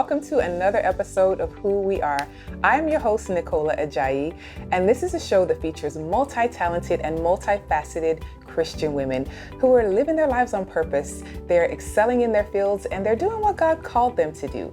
welcome to another episode of Who We Are. I'm your host, Nicola Ajayi, and this is a show that features multi-talented and multifaceted Christian women who are living their lives on purpose. They're excelling in their fields, and they're doing what God called them to do.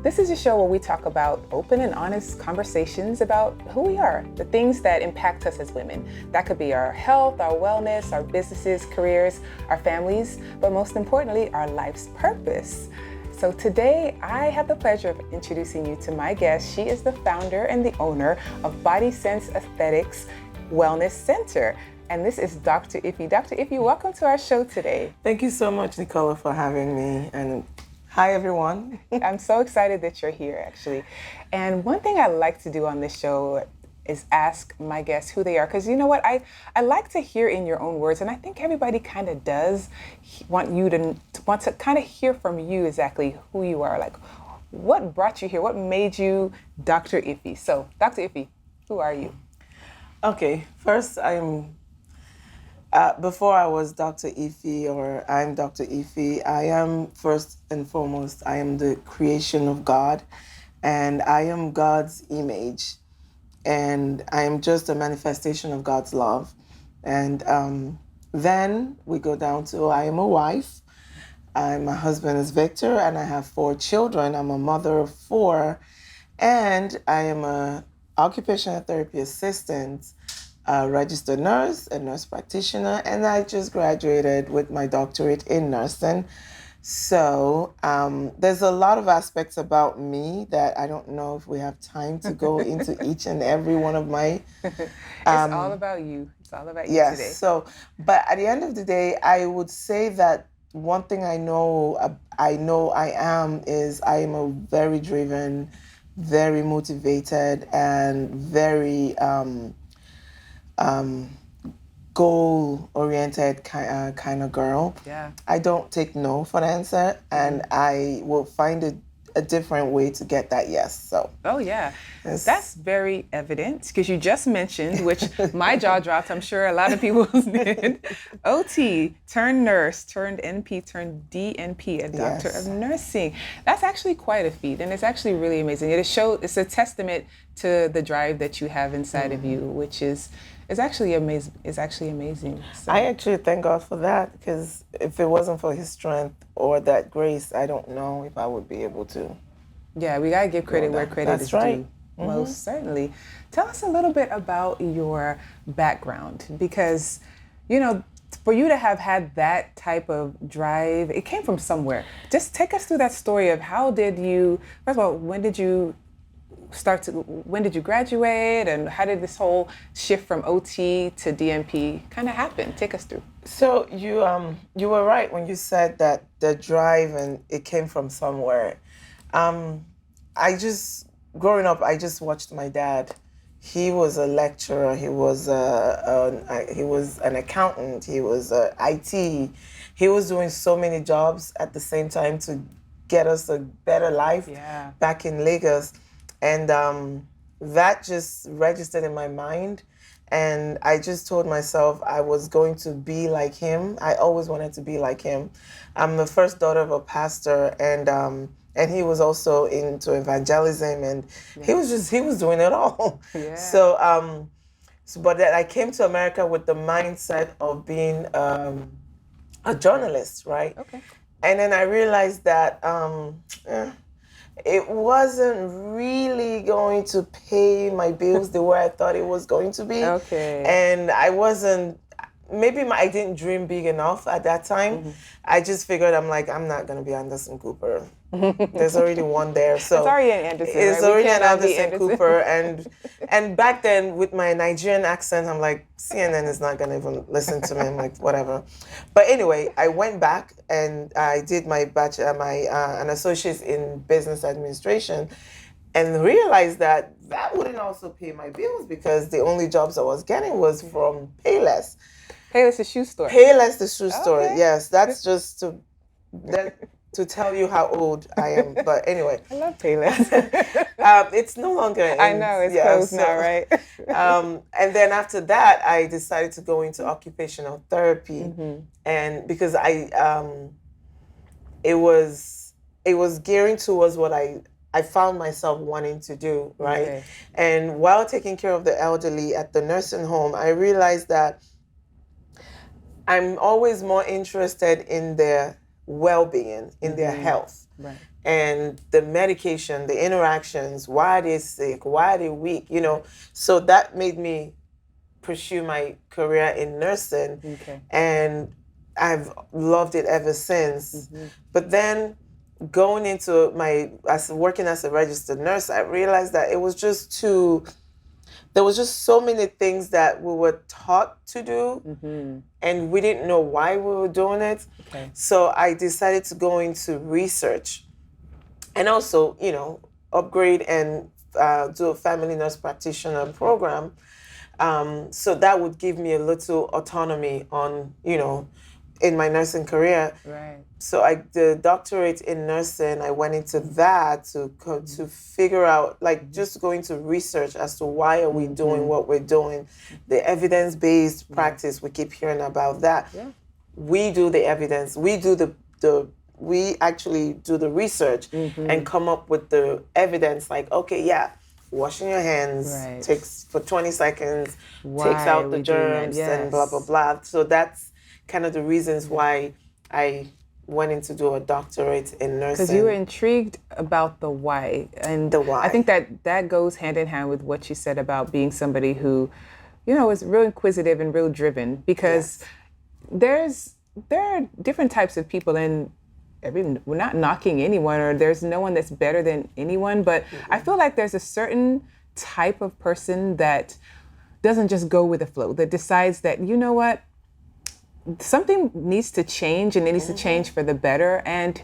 This is a show where we talk about open and honest conversations about who we are, the things that impact us as women. That could be our health, our wellness, our businesses, careers, our families, but most importantly, our life's purpose. So today, I have the pleasure of introducing you to my guest. She is the founder and the owner of Body Sense Aesthetics Wellness Center. And this is Dr. Iffy. Dr. Iffy, welcome to our show today. Thank you so much, Nicola, for having me. And hi, everyone. I'm so excited that you're here, actually. And one thing I like to do on this show is ask my guests who they are. Because you know what? I like to hear in your own words, and I think everybody kind of does want to kind of hear from you exactly who you are. Like, what brought you here? What made you Dr. Iffy? So, Dr. Iffy, who are you? Okay, first, before I was Dr. Iffy, or I'm Dr. Iffy, I am first and foremost, I am the creation of God, and I am God's image, and I am just a manifestation of God's love. And then we go down to I am a wife. My husband is Victor, and I have 4 children. I'm a mother of 4, and I am a occupational therapy assistant, a registered nurse, a nurse practitioner, and I just graduated with my doctorate in nursing. So there's a lot of aspects about me that I don't know if we have time to go into each and every one of my... It's all about you. It's all about you yes, today. So, but at the end of the day, I would say that one thing I know I am is I am a very driven, very motivated, and very goal-oriented kind of girl. Yeah. I don't take no for an answer, and I will find a different way to get that yes. So. Oh, yeah. That's very evident because you just mentioned, which my jaw dropped, I'm sure a lot of people did, OT turned nurse, turned NP, turned DNP, a doctor of nursing. That's actually quite a feat, and it's actually really amazing. It's a testament to the drive that you have inside of you, which is actually amazing. It's actually amazing. So. I actually thank God for that, because if it wasn't for His strength or that grace, I don't know if I would be able to. Yeah, we gotta give credit where credit is right. due. Most certainly. Tell us a little bit about your background, because, you know, for you to have had that type of drive, it came from somewhere. Just take us through that story of how did you, first of all, when did you graduate, and how did this whole shift from OT to DNP kind of happen? Take us through. So you were right when you said that the drive and it came from somewhere. Growing up, I just watched my dad. He was a lecturer. He was an accountant. He was IT. He was doing so many jobs at the same time to get us a better life back in Lagos. And that just registered in my mind. And I just told myself I was going to be like him. I always wanted to be like him. I'm the first daughter of a pastor, and he was also into evangelism, and he was doing it all. Yeah. So, but then I came to America with the mindset of being a journalist, right? Okay. And then I realized that it wasn't really going to pay my bills the way I thought it was going to be. Okay. And I didn't dream big enough at that time. I just figured, I'm not going to be Anderson Cooper. There's already one there. So it's already an Anderson. It's right? already an Anderson Cooper. And back then, with my Nigerian accent, I'm like, CNN is not going to even listen to me. I'm like, whatever. But anyway, I went back and I did my an associate's in business administration, and realized that wouldn't also pay my bills, because the only jobs I was getting was from Payless. Payless the shoe store. Payless the shoe store. Okay. Yes, that's just to tell you how old I am. But anyway. I love Payless. It's no longer in, I know, it's closed now, right? And then after that, I decided to go into occupational therapy. And because it was gearing towards what I found myself wanting to do, right? Okay. And while taking care of the elderly at the nursing home, I realized that I'm always more interested in their well-being, in their health. Right. And the medication, the interactions, why are they sick, why are they weak, So that made me pursue my career in nursing. Okay. And I've loved it ever since. But then going into working as a registered nurse, I realized that it was there was just so many things that we were taught to do, and we didn't know why we were doing it. Okay. So I decided to go into research and also, upgrade and do a family nurse practitioner program. So that would give me a little autonomy on, in my nursing career. Right. So the doctorate in nursing, I went into that to figure out, just go into research as to why are we doing what we're doing, the evidence-based practice. We keep hearing about that. Yeah. We do the evidence. We do we actually do the research and come up with the evidence. Like, okay, yeah, washing your hands takes for 20 seconds, takes out the germs and blah blah blah. So that's kind of the reasons why I went in to do a doctorate in nursing. Because you were intrigued about the why. And the why. I think that goes hand in hand with what you said about being somebody who, is real inquisitive and real driven. Because there are different types of people, and we're not knocking anyone, or there's no one that's better than anyone, but I feel like there's a certain type of person that doesn't just go with the flow, that decides that, you know what, something needs to change, and it needs to change for the better, and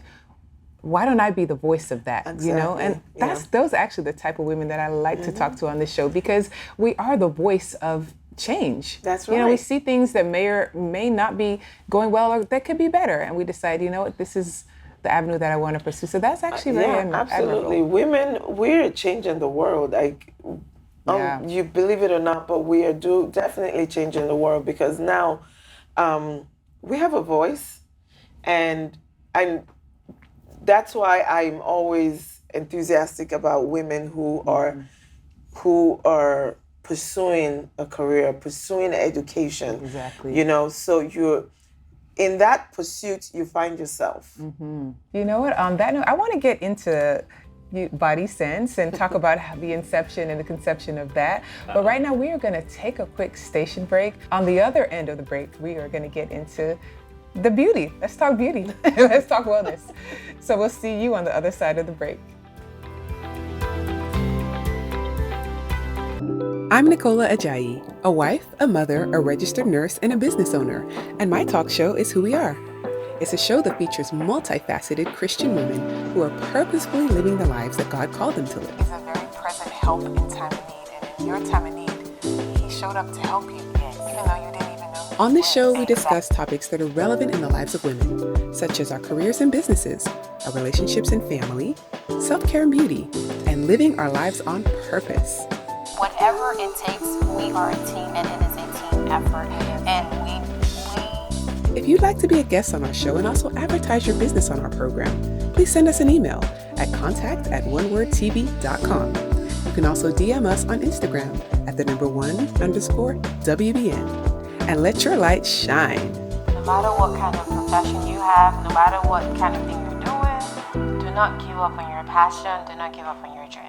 why don't I be the voice of that? Exactly. And those are actually the type of women that I like to talk to on this show, because we are the voice of change. That's right. We see things that may or may not be going well, or that could be better, and we decide, this is the avenue that I want to pursue. So that's actually very absolutely. admirable. Women, we're changing the world. You believe it or not, but we are definitely changing the world, because now we have a voice, and that's why I'm always enthusiastic about women who are pursuing a career, pursuing education. Exactly. So you're in that pursuit, you find yourself. You know what? On that note, I want to get into Body Sense and talk about the inception and the conception of that. But right now, we are going to take a quick station break. On the other end of the break, we are going to get into the beauty. Let's talk beauty. Let's talk wellness. So we'll see you on the other side of the break. I'm Nicola Ajayi, a wife, a mother, a registered nurse, and a business owner, and my talk show is Who We Are. It's a show that features multifaceted Christian women who are purposefully living the lives that God called them to live. He's a very present help in time of need, and in your time of need, He showed up to help you, even though you didn't even know. On this show, we discuss topics that are relevant in the lives of women, such as our careers and businesses, our relationships and family, self-care and beauty, and living our lives on purpose. Whatever it takes, we are a team, and it is a team effort. And If you'd like to be a guest on our show and also advertise your business on our program, please send us an email at contact@onewordtv.com. You can also DM us on Instagram at @1_WBN. And let your light shine. No matter what kind of profession you have, no matter what kind of thing you're doing, do not give up on your passion, do not give up on your dreams.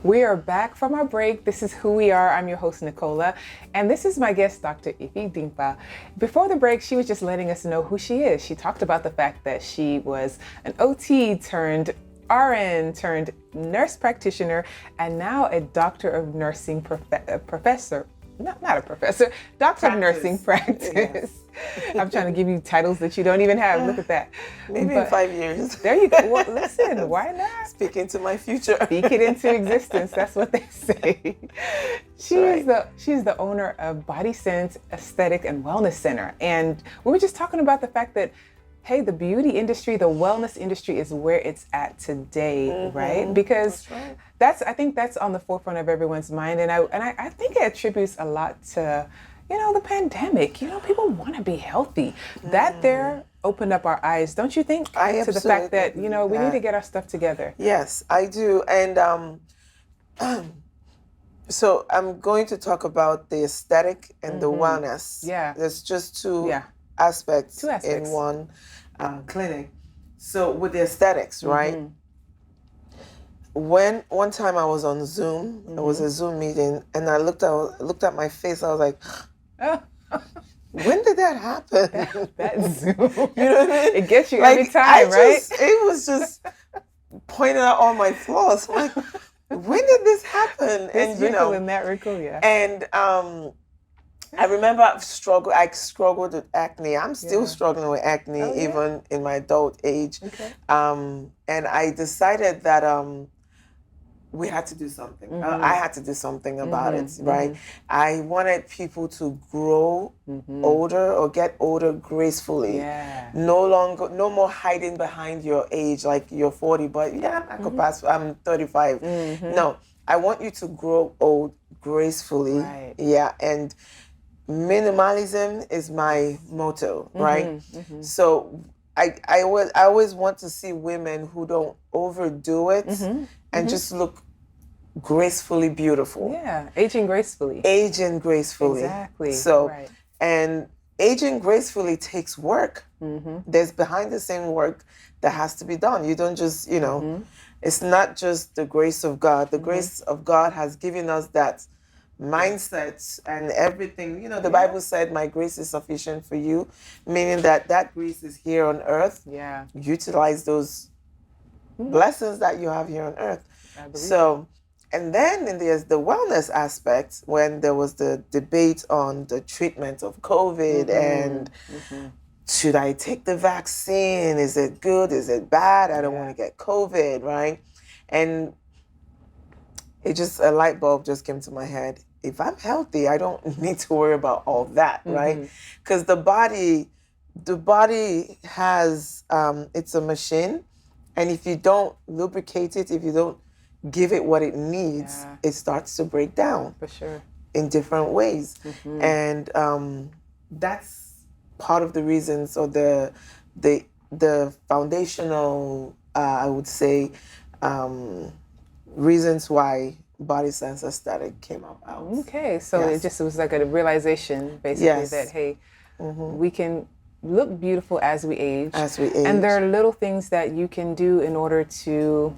We are back from our break. This is Who We Are. I'm your host, Nicola, and this is my guest, Dr. Ife Dimkpa. Before the break, she was just letting us know who she is. She talked about the fact that she was an OT turned RN turned nurse practitioner, and now a doctor of nursing professor. Not a professor, doctor of nursing practice. Yes. I'm trying to give you titles that you don't even have. Look at that. Maybe in 5 years. There you go. Well, listen, why not? Speak into my future. Speak it into existence. That's what they say. She's the owner of Body Sense Aesthetic and Wellness Center. And we were just talking about the fact that, hey, the beauty industry, the wellness industry is where it's at today, right? Because I think that's on the forefront of everyone's mind. And I think it attributes a lot to, the pandemic, people want to be healthy. That there opened up our eyes, don't you think? I to the fact that, absolutely we believe need to that. get our stuff together. Yes, I do. And so I'm going to talk about the aesthetic and the wellness. Yeah. There's just two Yeah. aspects, Two aspects. in one clinic. So with the aesthetics, right? When one time I was on Zoom, it was a Zoom meeting, and I looked at my face. I was like, Oh, when did that happen? that Zoom. You know what I mean? It gets you Like, every time, right? It was just pointing out all my flaws. I'm like, when did this happen? This wrinkle and that wrinkle, yeah. And I remember I struggled with acne. I'm still struggling with acne, Oh, yeah? even in my adult age. Okay. And I decided that we had to do something. I had to do something about it, right? I wanted people to grow older or get older gracefully. Yeah. No more hiding behind your age, like you're 40, but I could pass, I'm 35. No, I want you to grow old gracefully. Right. Yeah, and minimalism is my motto, right? So I always want to see women who don't overdo it and just look gracefully beautiful. Yeah, aging gracefully. Aging gracefully. Exactly. So, right. and aging gracefully takes work. There's behind the scene work that has to be done. You don't just, it's not just the grace of God. The grace of God has given us that mindset and everything. The Bible said, my grace is sufficient for you, meaning that grace is here on earth. Yeah. Utilize those blessings that you have here on earth. I believe So, and then there's the wellness aspect, when there was the debate on the treatment of COVID and should I take the vaccine? Is it good? Is it bad? I don't want to get COVID, right? And a light bulb just came to my head. If I'm healthy, I don't need to worry about all that, right? Because the body has, it's a machine. And if you don't lubricate it, if you don't give it what it needs, it starts to break down For sure. in different ways. And that's part of the reasons, or the foundational, I would say, reasons why Body Sense Aesthetic came about. Okay, so Yes. it just was like a realization, basically, Yes. that, hey, we can look beautiful as we age. As we age. And there are little things that you can do in order to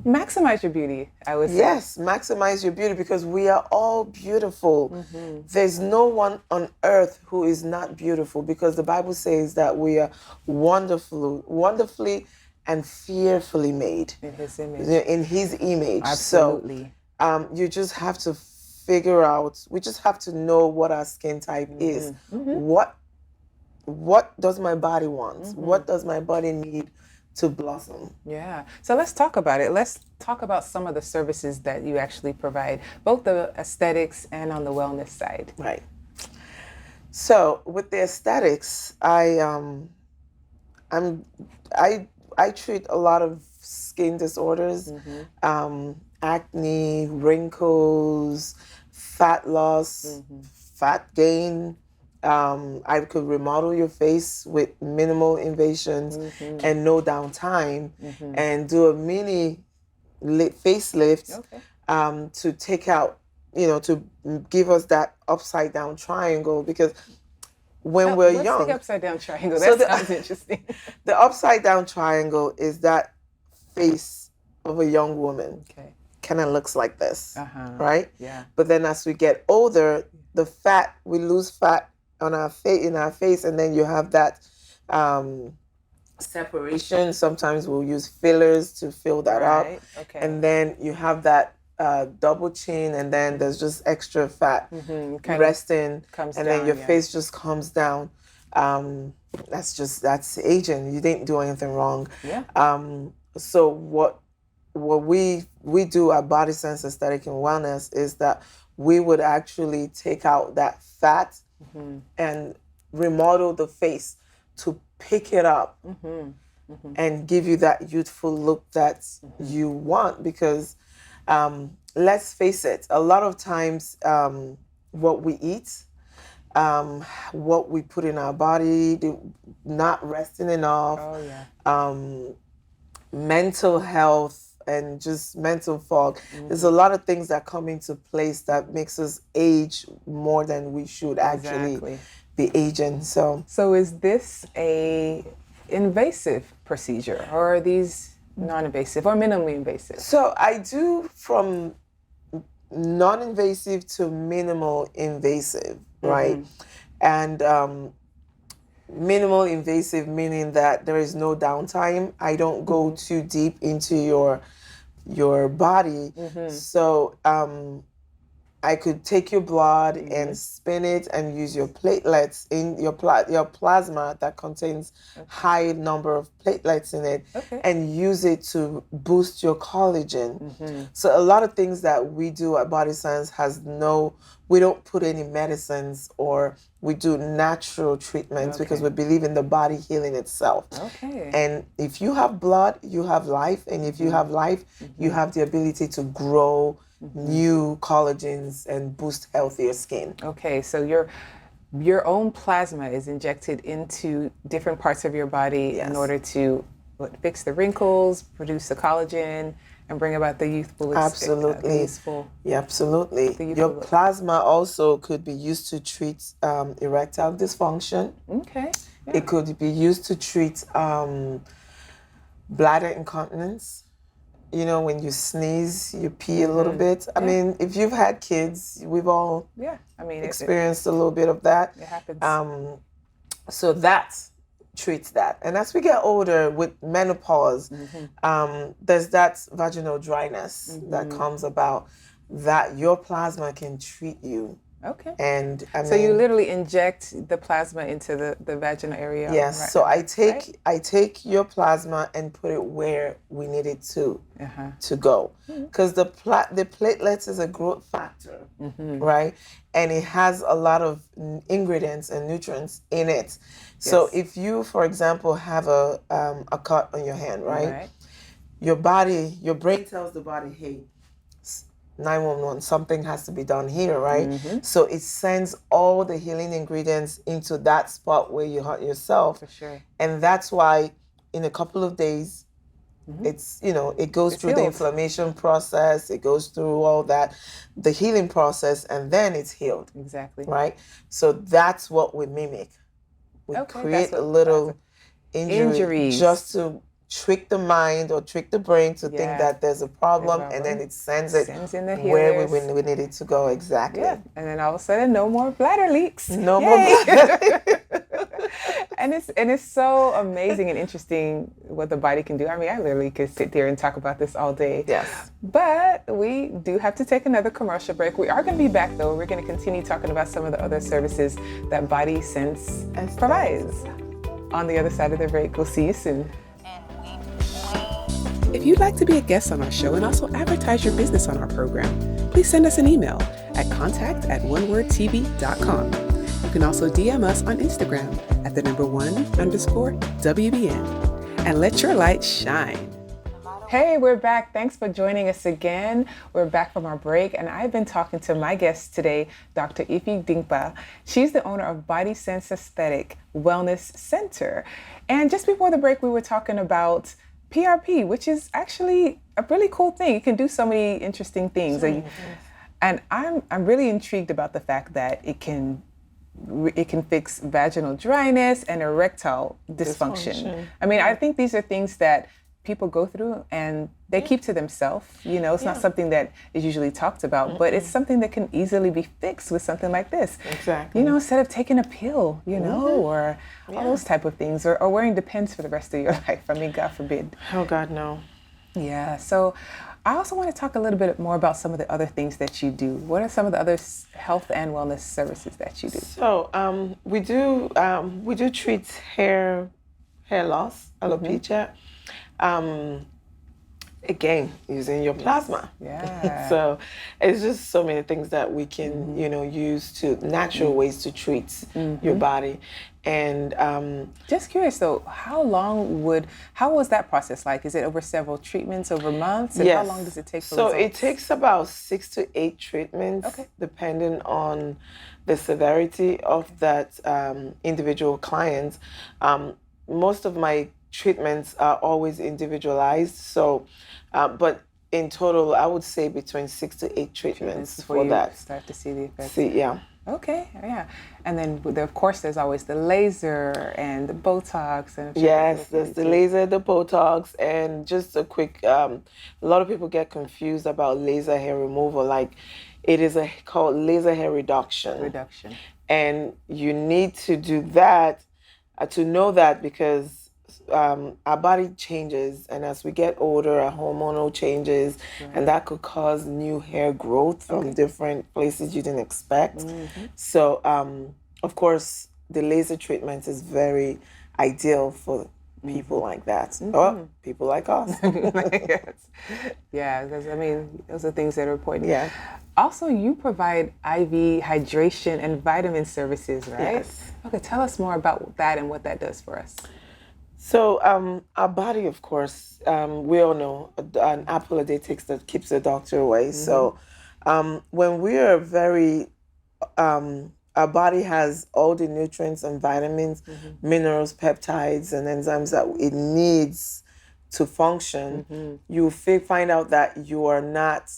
maximize your beauty, I would say. Yes, maximize your beauty, because we are all beautiful. There's no one on earth who is not beautiful, because the Bible says that we are wonderfully and fearfully made. In His image. In His image. Absolutely. So you just have to figure out, we just have to know what our skin type is. What does my body want? What does my body need to blossom? Yeah. So let's talk about it. Let's talk about some of the services that you actually provide, both the aesthetics and on the wellness side. Right. So with the aesthetics, I treat a lot of skin disorders, acne, wrinkles, fat loss, fat gain. I could remodel your face with minimal invasions and no downtime, and do a mini facelift to take out, to give us that upside down triangle, because when we're What's young, the upside down triangle? So That sounds interesting. the upside down triangle is that face of a young woman. Okay. Kind of looks like this, right? Yeah. But then as we get older, we lose fat on our face, and then you have that separation. Sometimes we'll use fillers to fill that up, Okay. and then you have that double chin, and then there's just extra fat Kind resting, comes and then down, your yeah. face just comes down. That's aging. You didn't do anything wrong. Yeah. So what we do at Body Sense Aesthetic and Wellness is that we would actually take out that fat and remodel the face to pick it up and give you that youthful look that you want. Because let's face it, a lot of times what we eat what we put in our body, not resting enough, Oh, yeah. mental health, and just mental fog. There's a lot of things that come into place that makes us age more than we should actually Exactly. be aging. So is this a invasive procedure, or are these non-invasive or minimally invasive? So I do from non-invasive to minimal invasive, right? And minimal invasive meaning that there is no downtime. I don't go too deep into your body. So I could take your blood and spin it and use your platelets in your plasma that contains high number of platelets in it, and use it to boost your collagen. So a lot of things that we do at Body Sense we don't put any medicines, or we do natural treatments because we believe in the body healing itself. Okay. And if you have blood, you have life. And if you have life, you have the ability to grow new collagens and boost healthier skin. Okay, so your own plasma is injected into different parts of your body in order to fix the wrinkles, produce the collagen, and bring about the youthful. Absolutely. Yeah, absolutely. Your plasma also could be used to treat erectile dysfunction. Okay. Yeah. It could be used to treat bladder incontinence. You know, when you sneeze, you pee a little bit. I mean, if you've had kids, we've all experienced a little bit of that. It happens. So that treats that. And as we get older with menopause, there's that vaginal dryness that comes about that your plasma can treat you. Okay. And so you literally inject the plasma into the vaginal area. Yes. Right? So I take your plasma and put it where we need it to go, because the platelets is a growth factor, right? And it has a lot of ingredients and nutrients in it. So if you, for example, have a cut on your hand, right? Your brain tells the body, hey, 911, something has to be done here, right? So it sends all the healing ingredients into that spot where you hurt yourself. For sure. And that's why in a couple of days, it's, it goes through the healed. inflammation process, it goes through all that, the healing process, and then it's healed. Exactly. Right? So that's what we mimic. We create a little injury just to trick the mind or trick the brain to think that there's a problem, and then it sends it where we need it to go. Exactly. Yeah. And then all of a sudden, no more bladder leaks. No more bladder. And it's so amazing and interesting what the body can do. I mean, I literally could sit there and talk about this all day. Yes. But we do have to take another commercial break. We are going to be back, though. We're going to continue talking about some of the other services that Body Sense provides. On the other side of the break, we'll see you soon. If you'd like to be a guest on our show and also advertise your business on our program, please send us an email at contact@onewordtv.com. You can also DM us on Instagram at @1_WBN, and let your light shine. Hey, we're back. Thanks for joining us again. We're back from our break, and I've been talking to my guest today, Dr. Ify Dingpa. She's the owner of Body Sense Aesthetic Wellness Center. And just before the break, we were talking about PRP, which is actually a really cool thing. You can do so many interesting things. And I'm really intrigued about the fact that it can fix vaginal dryness and erectile dysfunction. I mean, I think these are things that people go through and they keep to themselves. It's not something that is usually talked about, but it's something that can easily be fixed with something like this. Exactly. Instead of taking a pill, or all those type of things, or wearing Depends for the rest of your life. I mean, God forbid. Oh, God, no. Yeah. So I also want to talk a little bit more about some of the other things that you do. What are some of the other health and wellness services that you do? So we do treat hair loss, alopecia. Again, using your plasma. Yeah. So it's just so many things that we can, use to natural ways to treat your body. And Just curious though, how was that process like? Is it over several treatments, over months? And yes. how long does it take for So results? it takes about 6 to 8 treatments, Okay. depending on the severity of that individual client. Most of my treatments are always individualized. So, but in total, I would say between 6 to 8 treatments before for you that. start to see the effects. Yeah. Okay, yeah. And then, of course, there's always the laser and the Botox. And Yes, there's the laser, the Botox, and just a quick, a lot of people get confused about laser hair removal. Like, it is called laser hair reduction. And you need to do that, to know that, because our body changes, and as we get older, our hormonal changes, and that could cause new hair growth from different places you didn't expect. So, of course, the laser treatment is very ideal for people like that, or people like us. Yes. Yeah, because I mean, those are things that are important. Yeah. Also, you provide IV hydration and vitamin services, right? Yes. Okay, tell us more about that and what that does for us. So our body, of course, we all know an apple a day keeps the doctor away. So when we are our body has all the nutrients and vitamins, minerals, peptides, and enzymes that it needs to function. You find out that you are not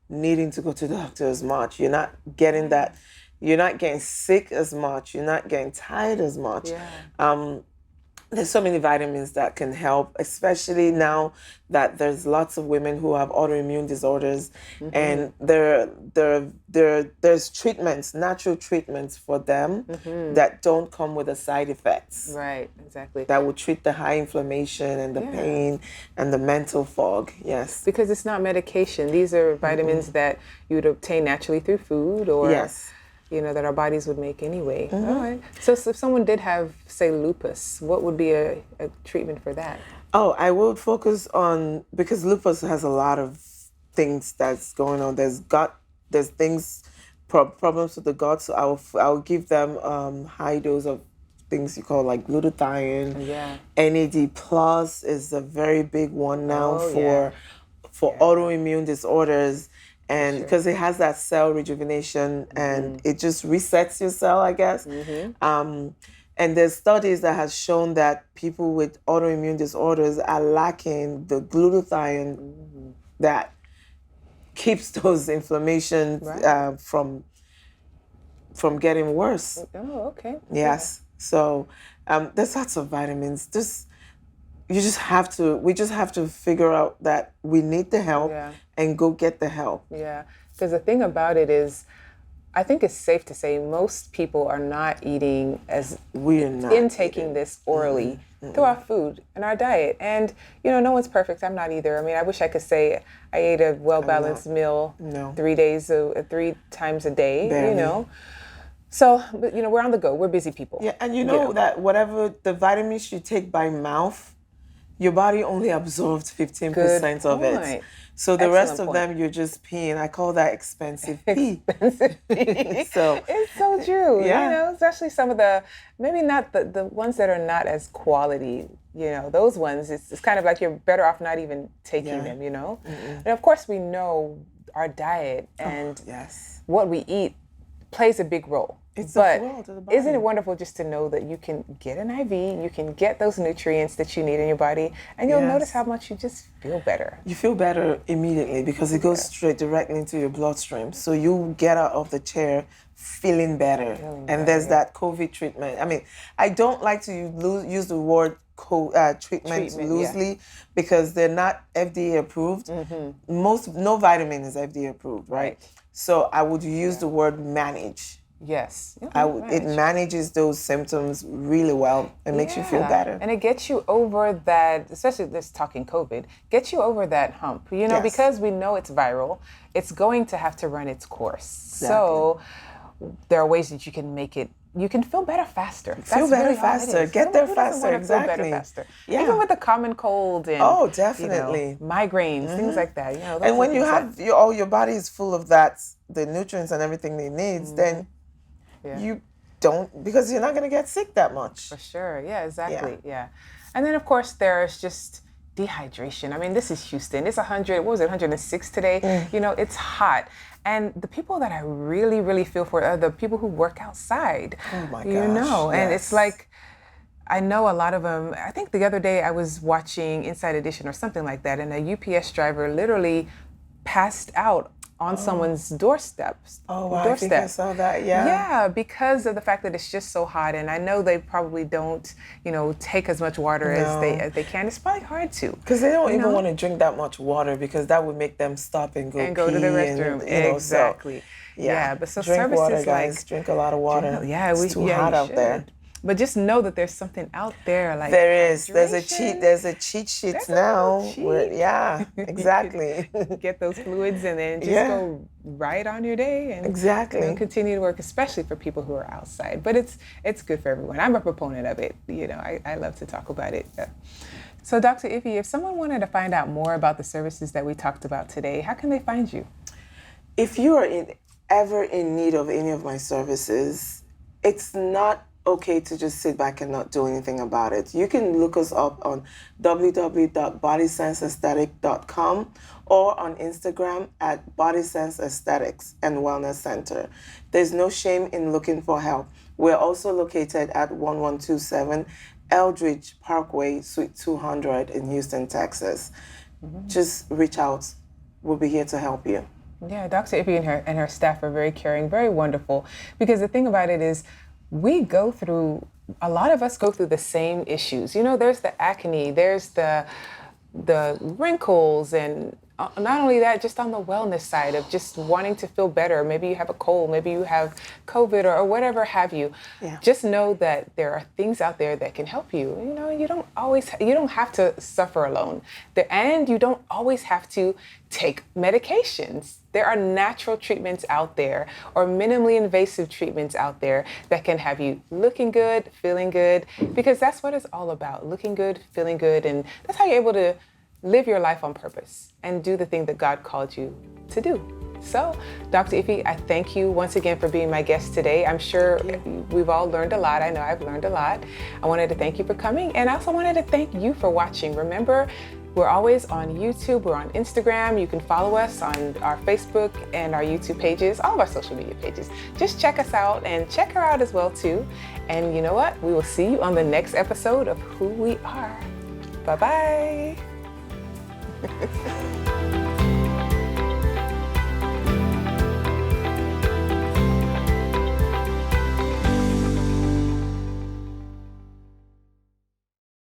needing to go to the doctor as much. You're not getting that. You're not getting sick as much. You're not getting tired as much. There's so many vitamins that can help, especially now that there's lots of women who have autoimmune disorders, and there's treatments, natural treatments for them that don't come with the side effects. Right, exactly. That will treat the high inflammation and the pain and the mental fog. Yes. Because it's not medication. These are vitamins that you would obtain naturally through food, or that our bodies would make anyway. All right. So if someone did have, say, lupus, what would be a treatment for that? Oh, I would focus on, because lupus has a lot of things that's going on. There's problems with the gut. So I'll give them high dose of things you call like glutathione. Yeah. NAD plus is a very big one now for autoimmune disorders. And because it has that cell rejuvenation and it just resets your cell, I guess. And there's studies that have shown that people with autoimmune disorders are lacking the glutathione that keeps those inflammations from getting worse. Oh, okay. Yes. So there's lots of vitamins. We just have to figure out that we need the help and go get the help. Yeah, because the thing about it is, I think it's safe to say most people are not eating intaking this orally through our food and our diet. And, no one's perfect. I'm not either. I mean, I wish I could say I ate a well-balanced meal 3 times a day, Barely. So, but, we're on the go. We're busy people. Yeah, and that whatever the vitamins you take by mouth, your body only absorbs 15% of it. So the rest of them, you're just peeing. I call that expensive pee. So it's so true. Especially some of maybe not the ones that are not as quality. Those ones, it's kind of like you're better off not even taking them. And of course, we know our diet and what we eat plays a big role. But isn't it wonderful just to know that you can get an IV, you can get those nutrients that you need in your body, and you'll notice how much you just feel better. You feel better immediately because it goes directly into your bloodstream. So you get out of the chair feeling better. There's that COVID treatment. I mean, I don't like to use the word treatment loosely because they're not FDA approved. No vitamin is FDA approved, right? So I would use the word manage. Yes. It manages those symptoms really well and makes you feel better. And it gets you over that, especially this talking COVID, gets you over that hump, because we know it's viral, it's going to have to run its course. Exactly. So there are ways that you can make it, you can feel better faster. Feel better faster. Get there faster. Exactly. Feel better faster. Yeah. Even with the common cold and definitely migraines, things like that. And when you have your body is full of that, the nutrients and everything it needs, then don't, because you're not going to get sick that much. For sure. Yeah, exactly. Yeah. And then, of course, there's just dehydration. I mean, this is Houston. It's 100, what was it, 106 today? You know, it's hot. And the people that I really, really feel for are the people who work outside. Oh my gosh. You know, and yes. it's like, I know a lot of them. I think the other day I was watching Inside Edition or something like that, and a UPS driver literally passed out on someone's doorstep. Oh, wow, I think I saw that, yeah. Yeah, because of the fact that it's just so hot, and I know they probably don't, you know, take as much water as they can. It's probably hard to. Because they don't even want to drink that much water, because that would make them stop and go go to the restroom. Exactly. Yeah, but so drink services water, guys. like Drink a lot of water. it's too hot out there. But just know that there's something out there like there is. hydration. There's a cheat sheet now. Yeah, exactly. Get those fluids and then just go right on your day and exactly. you know, continue to work, especially for people who are outside. But it's good for everyone. I'm a proponent of it. You know, I love to talk about it. So Dr. Ify, if someone wanted to find out more about the services that we talked about today, how can they find you? If you are ever in need of any of my services, it's not okay to just sit back and not do anything about it. You can look us up on www.bodysenseaesthetic.com or on Instagram at Body Sense Aesthetics and Wellness Center. There's no shame in looking for help. We're also located at 1127 Eldridge Parkway, Suite 200 in Houston, Texas. Just reach out. We'll be here to help you. Yeah, Dr. Ify and her staff are very caring, very wonderful. Because the thing about it is, a lot of us go through the same issues. You know, there's the acne, there's the wrinkles, and not only that, just on the wellness side of just wanting to feel better. Maybe you have a cold, maybe you have COVID or whatever have you. Yeah. Just know that there are things out there that can help you. You know, you don't have to suffer alone. And you don't always have to take medications. There are natural treatments out there or minimally invasive treatments out there that can have you looking good, feeling good, because that's what it's all about, looking good, feeling good, and that's how you're able to live your life on purpose and do the thing that God called you to do. So, Dr. Ify, I thank you once again for being my guest today. I'm sure we've all learned a lot. I know I've learned a lot. I wanted to thank you for coming, and I also wanted to thank you for watching. Remember, we're always on YouTube, we're on Instagram. You can follow us on our Facebook and our YouTube pages, all of our social media pages. Just check us out and check her out as well too. And you know what? We will see you on the next episode of Who We Are. Bye-bye.